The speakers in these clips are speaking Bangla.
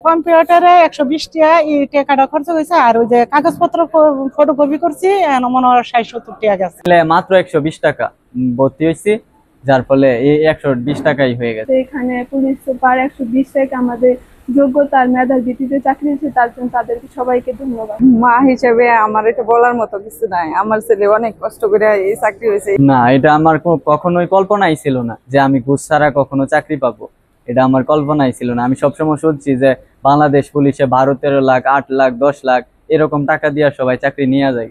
কম্পিউটারে 120 টাকা এই টাকাটা খরচ হয়েছে, আর ওই যে কাগজপত্র ফটোকপি করছি মনে হয় 60-70 টাকা গেছে। মাত্র 120 টাকা ভর্তি হয়েছি, যার ফলে এই 120 টাকাই হয়ে গেছে। এখানে পুলিশ সুপার 120 টাকা আমাদের যোগ্যতার মেধার ভিত্তিতে চাকরি দিয়েছে, তার জন্য তাদেরকে সবাইকে ধন্যবাদ। মা হিসেবে আমার এটা বলার মতো কিছু নাই। আমার ছেলে অনেক কষ্ট করে এই চাকরি হয়েছে। না, এটা আমার কখনোই কল্পনাই ছিল না যে আমি ঘুষ ছাড়া কখনো চাকরি পাবো। এটা আমার কল্পনাই ছিল না। আমি সবসময় শুনছি যে বাংলাদেশ পুলিশে 12-13 লাখ, 8 লাখ, 10 লাখ এরকম টাকা দিয়ে সবাই চাকরি নিয়ে যায়।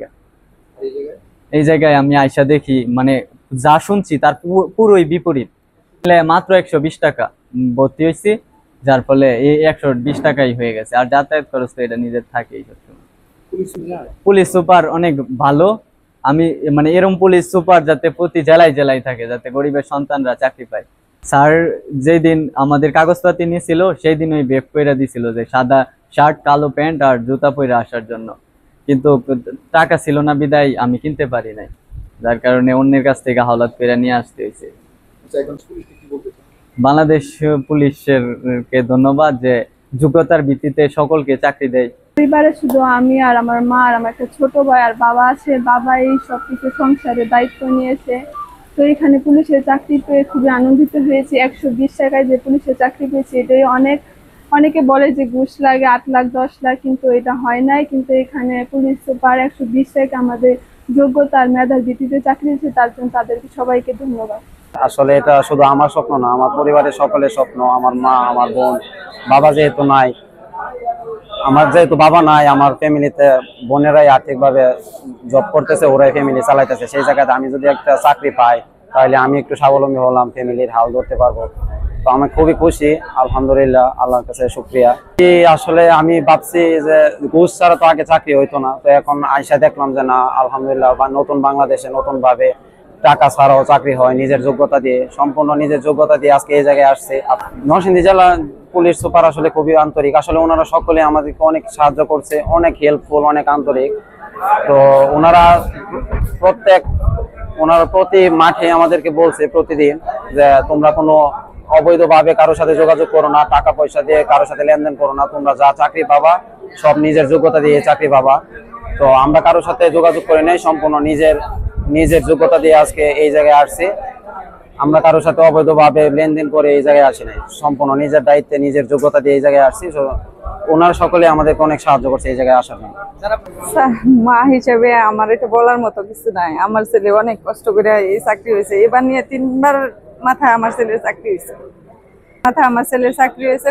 এই জায়গায় আমি আইসা দেখি মানে যা শুনছি তার পুরোই বিপরীত। মাত্র 120 টাকা ভর্তি হয়েছি, যার ফলে এই 120 টাকাই হয়ে গেছে। আর যাতায়াত খরচ তো এটা নিজের থাকেই সবসময়। পুলিশ সুপার অনেক ভালো। আমি মানে এরকম পুলিশ সুপার যাতে প্রতি জেলায় জেলায় থাকে, যাতে গরিবের সন্তানরা চাকরি পায়। স্যার যেদিন আমাদের কাগজপাতি নিয়েছিল সেই দিন ওই বেক কইরা দিছিল যে সাদা শার্ট, কালো প্যান্ট আর জুতা পরে আসার জন্য, কিন্তু টাকা ছিল না বিদায় আমি কিনতে পারি নাই, যার কারণে অন্যের কাছ থেকে হাওলাত করে নিয়ে আসতে হয়েছে। বাংলাদেশ পুলিশের কে ধন্যবাদ যে যোগ্যতার ভিত্তিতে সকলকে চাকরি দেয়। পরিবারে শুধু আমি আর আমার মা আর আমার একটা ছোট ভাই আর বাবা আছে। বাবা এই সবকিছু সংসারের দায়িত্ব নিয়েছে। তো এখানে পুলিশের চাকরি পেয়ে খুবই আনন্দিত হয়েছি। 120 টাকায় যে পুলিশের চাকরি পেয়েছি, এটাই অনেকে বলে যে ঘুষ লাগে 8 লাখ 10 লাখ, কিন্তু এটা হয় নাই। কিন্তু এখানে পুলিশ সুপার 120 টাকা আমাদের যোগ্যতার মেধার ভিত্তিতে চাকরি দিয়েছে, তার জন্য তাদেরকে সবাইকে ধন্যবাদ। আসলে এটা শুধু আমার স্বপ্ন না, আমার পরিবারের সকলের স্বপ্ন। আমার মা, আমার বোন, বাবা যেহেতু নাই, আমার যেহেতু বাবা নাই, আমার ফ্যামিলিতে বোনেরাই আর্থিকভাবে জব করতেছে, ওরাই ফ্যামিলি চালাইতেছে। সেই জায়গাতে আমি যদি একটা চাকরি পাই তাহলে আমি একটু স্বাবলম্বী হলাম, ফ্যামিলির হাল ধরতে পারবো। তো আমি খুবই খুশি, আলহামদুলিল্লাহ, আল্লাহর কাছে শুকরিয়া। আসলে আমি ভাবছি যে ঘুষ ছাড়া তো আগে চাকরি হইতো না, তো এখন আইসা দেখলাম যে না, আলহামদুলিল্লাহ, নতুন বাংলাদেশে নতুন ভাবে টাকা ছাড়াও চাকরি হয় নিজের যোগ্যতা দিয়ে, সম্পূর্ণ নিজের যোগ্যতা দিয়ে আজকে এই জায়গায় আসছে। নরসিংদী জেলা পুলিশ সুপার আসলে খুবই আন্তরিক। আসলে ওনারা সকলে আমাদেরকে অনেক সাহায্য করছে, অনেক হেল্পফুল, অনেক আন্তরিক। তো ওনারা প্রতি মাঠে আমাদেরকে বলছে প্রতিদিন যে তোমরা কোনো অবৈধভাবে কারোর সাথে যোগাযোগ করো না, টাকা পয়সা দিয়ে কারোর সাথে লেনদেন করো না, তোমরা যা চাকরি পাবা সব নিজের যোগ্যতা দিয়ে চাকরি পাবা। তো আমরা কারোর সাথে যোগাযোগ করি নাই, সম্পূর্ণ নিজের যোগ্যতা দিয়ে আজকে এই জায়গায় আসছি। আমরা কারোর সাথে অবৈধভাবে লেনদেন করে এই জায়গায় আসি নাই, সম্পূর্ণ নিজের দায়িত্বে নিজের যোগ্যতা দিয়ে এই জায়গায় আসছি। ওনারা সকলে আমাদেরকে অনেক সাহায্য করছে এই জায়গায় আসার জন্য। মা হিসেবে আমার এটা বলার মতো কিছু নাই। আমার ছেলে অনেক কষ্ট করে এই চাকরি হয়েছে। এবার নিয়ে 3বার মাথায় আমার ছেলের চাকরি হয়েছে।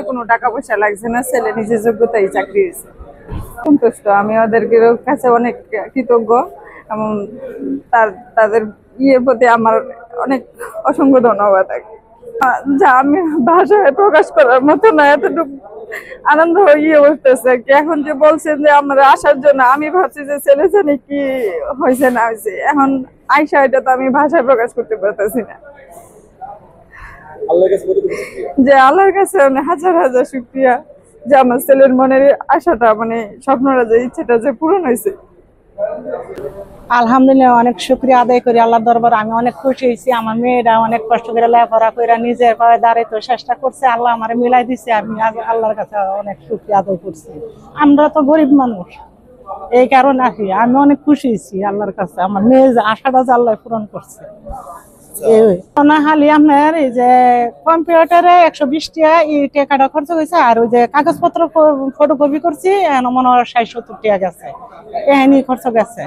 কোনো টাকা পয়সা লাগছে না, ছেলে নিজের যোগ্যতায় চাকরি হয়েছে। সন্তুষ্ট। আমি ওদেরকে কাছে অনেক কৃতজ্ঞ এবং তাদের প্রতি আমার অনেক অসংখ্য ধন্যবাদ। যা আমি ভাষায় প্রকাশ করার মতো না, এতটুকু আনন্দ উঠতেছে। এখন যে বলছেন যে আমরা আসার জন্য, আমি ভাবছি যে ছেলে জানি কি হয়েছে না হয়েছে, এখন আইসা এটা তো আমি ভাষায় প্রকাশ করতে পারতেছি না। যে আল্লাহর কাছে হাজার হাজার শুকরিয়া যে আমার ছেলের মনের আশাটা, মানে স্বপ্নটা, যে ইচ্ছেটা যে পূরণ হয়েছে। আলহামদুলিল্লাহ, অনেক শুকরিয়া আদায় করি আল্লাহর দরবারে। আমি অনেক খুশি হয়েছি। আমার মেয়েরা অনেক কষ্ট করে লেখাপড়া করে নিজের পায়ে দাঁড়াইতে চেষ্টা করছে, আল্লাহ আমার মিলাই দিচ্ছে। আমি আল্লাহর কাছে অনেক শুকরিয়া আদায় করছি। আমরা তো গরিব মানুষ, এই কারণে আসি। আমি অনেক খুশি হয়েছি আল্লাহর কাছে, আমার মেয়ের আশাটা যে আল্লাহ পূরণ করছে। আপনার এই যে কম্পিউটারে 120 টাকা এই টাকাটা খরচ হয়েছে, আর ওই যে কাগজপত্র ফটোকপি করছি মনে হয় 60-70 টাকা গেছে, এখানে খরচ গেছে।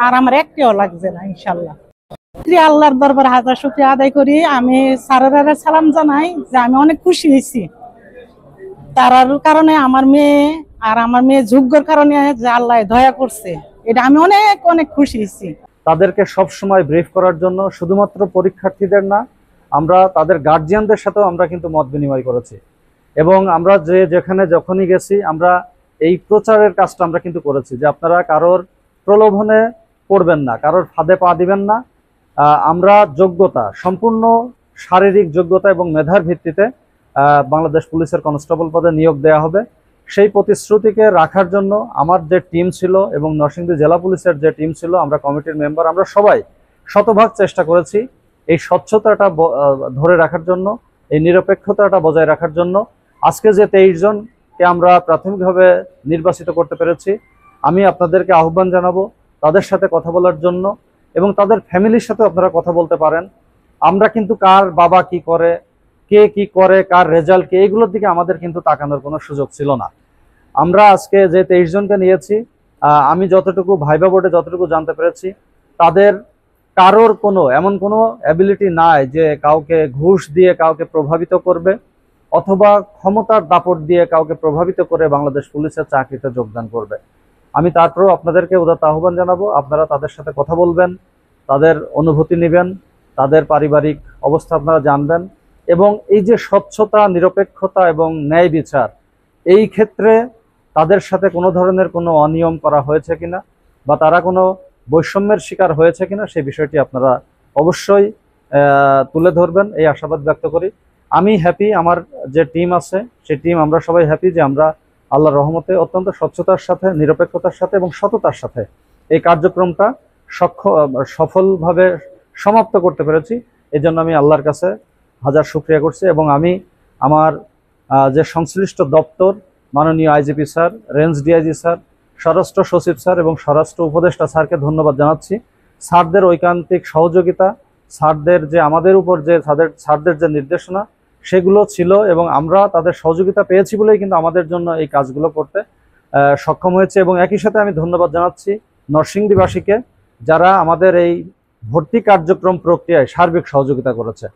আর আমার একটিও লাগছে না, ইনশাল্লাহ। আল্লাহর দরবার হাজার শুকরিয়া আদায় করি। আমি স্যারেরা সালাম জানাই যে আমি অনেক খুশি হয়েছি তার কারণে, আমার মেয়ে যোগ্যর কারণে যে আল্লাহ দয়া করছে, এটা আমি অনেক অনেক খুশি হয়েছি। তাদেরকে সব সময় ব্রিফ করার জন্য শুধুমাত্র পরীক্ষার্থীদের না, আমরা তাদের গার্জিয়ানদের সাথেও আমরা কিন্তু মত বিনিময় করেছি। এবং আমরা যেখানে যখনই গেছি আমরা এই প্রচারের কাজটা আমরা কিন্তু করেছি যে আপনারা কারোর প্রলোভনে পড়বেন না, কারোর ফাঁদে পা দিবেন না। আমরা যোগ্যতা, সম্পূর্ণ শারীরিক যোগ্যতা এবং মেধার ভিত্তিতে বাংলাদেশ পুলিশের কনস্টেবল পদে নিয়োগ দেওয়া হবে। সেই প্রতিশ্রুতিকে রাখার জন্য আমার যে টিম ছিল এবং নরসিংদী জেলা পুলিশের যে টিম ছিল, আমরা কমিটির মেম্বার, আমরা সবাই শতভাগ চেষ্টা করেছি এই স্বচ্ছতাটা ধরে রাখার জন্য, এই নিরপেক্ষতাটা বজায় রাখার জন্য। আজকে যে 23 জন কে আমরা প্রাথমিকভাবে নির্বাচিত করতে পেরেছি। আমি আপনাদেরকে আহ্বান জানাবো তাদের সাথে কথা বলার জন্য, এবং তাদের ফ্যামিলির সাথে আপনারা কথা বলতে পারেন। আমরা কিন্তু কার বাবা কি করে, কে কি করে, কার রেজাল্ট কি, এইগুলোর দিকে আমাদের কিন্তু তাকানোর কোনো সুযোগ ছিল না। আমরা আজকে যে 23 জনকে নিয়েছি, আমি যতটুকু ভাইবা বোর্ডে যতটুকু জানতে পেরেছি, তাদের কারোর এমন কোনো অ্যাবিলিটি নাই যে কাউকে ঘুষ দিয়ে কাউকে প্রভাবিত করবে অথবা ক্ষমতার দাপট দিয়ে কাউকে প্রভাবিত করে বাংলাদেশ পুলিশের চাকরিতে যোগদান করবে। আমি তারপরেও আপনাদেরকে উদাত্ত আহ্বান জানাবো, আপনারা তাদের সাথে কথা বলবেন, তাদের অনুভূতি নেবেন, তাদের পারিবারিক অবস্থা আপনারা জানবেন, এবং এই যে স্বচ্ছতা, নিরপেক্ষতা এবং ন্যায় বিচার, এই ক্ষেত্রে তাদের সাথে কোনো ধরনের কোনো অনিয়ম করা হয়েছে কিনা বা তারা কোনো বৈষম্যের শিকার হয়েছে কিনা সেই বিষয়টি আপনারা অবশ্যই তুলে ধরবেন, এই আশাবাদ ব্যক্ত করি। আমি হ্যাপি, আমার যে টিম আছে সেই টিম আমরা সবাই হ্যাপি যে আমরা আল্লাহর রহমতে অত্যন্ত স্বচ্ছতার সাথে, নিরপেক্ষতার সাথে এবং সততার সাথে এই কার্যক্রমটা সফলভাবে সমাপ্ত করতে পেরেছি। এই জন্য আমি আল্লাহর কাছে হাজার শুকরিয়া করছি, এবং আমি আমার যে সংশ্লিষ্ট দপ্তর, মাননীয় IGP sir, range DIG sir, স্বরাষ্ট্র সচিব স্যার এবং স্বরাষ্ট্র উপদেষ্টা স্যারকে ধন্যবাদ জানাচ্ছি। স্যারদের ঐকান্তিক সহযোগিতা, স্যারদের যে আমাদের উপর যে স্যারদের যে নির্দেশনা সেগুলো ছিল, এবং আমরা তাদের সহযোগিতা পেয়েছি বলেই কিন্তু আমাদের জন্য এই কাজগুলো করতে সক্ষম হয়েছে। এবং একই সাথে আমি ধন্যবাদ জানাচ্ছি নরসিংদীবাসীকে, যারা আমাদের এই ভর্তি কার্যক্রম প্রক্রিয়ায় সার্বিক সহযোগিতা করেছে।